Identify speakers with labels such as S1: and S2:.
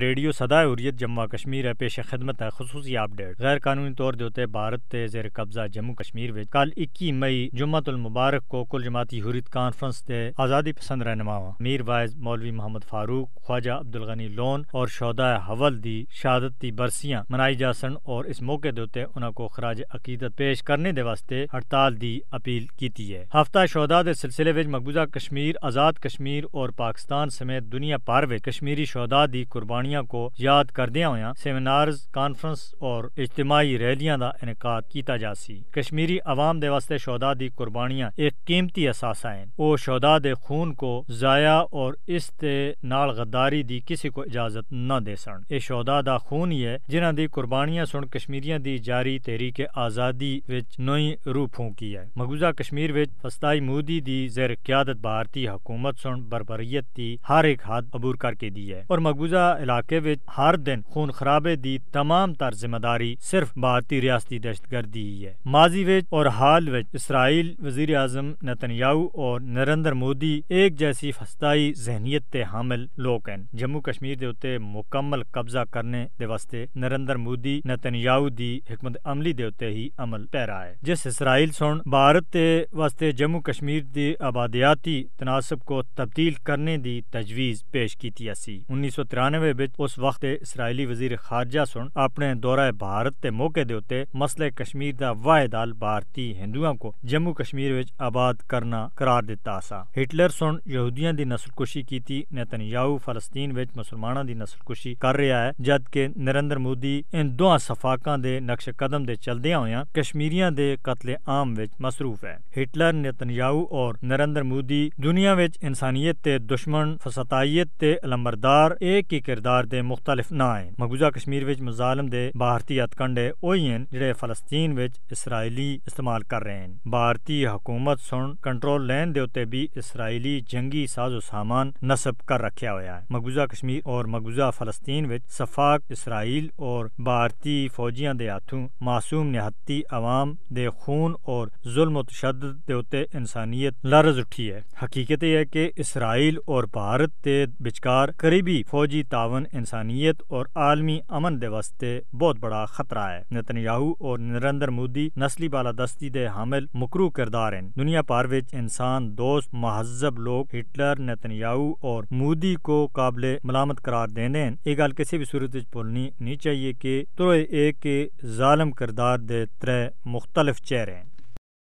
S1: Radio صدائے حریت جموں کشمیر ہے پیش خدمت ہے خصوصی اپڈیٹ۔ غیر قانونی طور دے ہوتے بھارت تے زیر قبضہ جموں کشمیر وچ کل 21 مئی جمعۃ المبارک کو کل جماعتی حریت کانفرنس تے آزادی پسند رہنماواں میر وائز مولوی محمد فاروق، خواجہ عبدالغنی لون اور شہدائے حول دی شہادت دی برسیاں منائی جا سن اور اس موقع دے ہوتے انہاں کو خراج عقیدت پیش کرنے دے واسطے ہڑتال دی اپیل کیتی ہے۔ ہفتہ شہداء دے سلسلے وچ مقبوضہ کشمیر، آزاد کشمیر اور پاکستان سمیت دنیا بھر وچ کشمیری شہداء دی قربانیاں کو یاد کردیاں ہویاں سیمینارز، کانفرنس اور اجتماعی ریلیاں دا انعقاد کیتا جا سی۔ کشمیری عوام دے واسطے شہداء دی قربانیاں ایک قیمتی اثاثہ ہیں۔ او شہداء دے خون کو ضائع اور اس دے نال غداری دی کسی کو اجازت نہ دے سن۔ اے شہداء دا خون ہی ہے جنہاں دی قربانیاں سن کشمیریاں دی جاری تحریک آزادی وچ نئی روح پھونکی ہے۔ مقبوضہ کشمیر وچ وسطائی مودی دی زیر قیادت بھارتی حکومت سن بربریت دی ہر ایک حد عبور کر کے دی ہے اور مقبوضہ علاقے وچ ہر دن خون خرابے دی تمام تر ذمہ داری صرف بھارتی ریاستی دہشت گردی ہی ہے۔ ماضی وچ اور حال وچ اسرائیل، وزیر اعظم نتنیاہو اور نریندر مودی ایک جیسی فسطائی ذہنیت تے حامل لوگ ہیں۔ جموں کشمیر دے اوتے مکمل قبضہ کرنے دے واسطے نریندر مودی نتنیاہو دی حکمت عملی دے اوتے ہی عمل پیرا ہے۔ جس اسرائیل سن بھارت دے واسطے جموں کشمیر دی آبادیاتی تناسب کو تبدیل کرنے دی تجویز پیش کیتی اسی 1993 وچ اس وقت اسرائیلی وزیر خارجہ سن اپنے دورہ بھارت تے موقع دے اوتے مسئلہ کشمیر دا واحد حل بھارتی ہندوؤں کو جموں کشمیر وچ آباد کرنا قرار دیتا سا۔ ہٹلر سن یہودیاں دی نسل کشی کیتی، نتنیاہو فلسطین وچ مسلماناں دی نسل کشی کر رہا ہے، جدکہ نریندر مودی ان دوہاں صفاقاں دے نقش قدم دے چلدیاں ہویاں کشمیریاں دے قتل عام وچ مصروف ہے۔ ہٹلر، نتنیاہو اور نریندر مودی دنیا وچ انسانیت تے دشمن، فسطائیت تے علمبردار ایک ہی کردار دے مختلف نہ ہیں۔ مقبوضہ کشمیر وچ مظالم دے بھارتی ہتھ کنڈے اوہی ہیں جڑے فلسطین وچ اسرائیلی استعمال کر رہے ہیں۔ بھارتی حکومت سن کنٹرول لین دے اوتے بھی اسرائیلی جنگی ساز و سامان نصب کر رکھیا ہویا ہے۔ مقبوضہ کشمیر اور مقبوضہ فلسطین وچ صفاق اسرائیل اور بھارتی فوجیاں دے ہاتھوں معصوم نہتی عوام دے خون اور ظلم و تشدد دے اوتے انسانیت لرز اٹھی ہے۔ حقیقت یہ ہے کہ اسرائیل اور بھارت دے بچکار قریبی فوجی تعاون انسانیت اور عالمی امن دے واسطے بہت بڑا خطرہ ہے۔ نتنیاہو اور نریندر مودی نسلی بالادستی دے حامل مکروہ کردار ہیں۔ دنیا بھر وچ انسان دوست مہذب لوگ ہٹلر، نتنیاہو اور مودی کو قابل ملامت قرار دیندے ہیں۔ یہ گل کسی بھی صورت وچ بھولنی نہیں چاہیے کہ تروئے ایک ظالم کردار دے ترے مختلف چہرے ہیں۔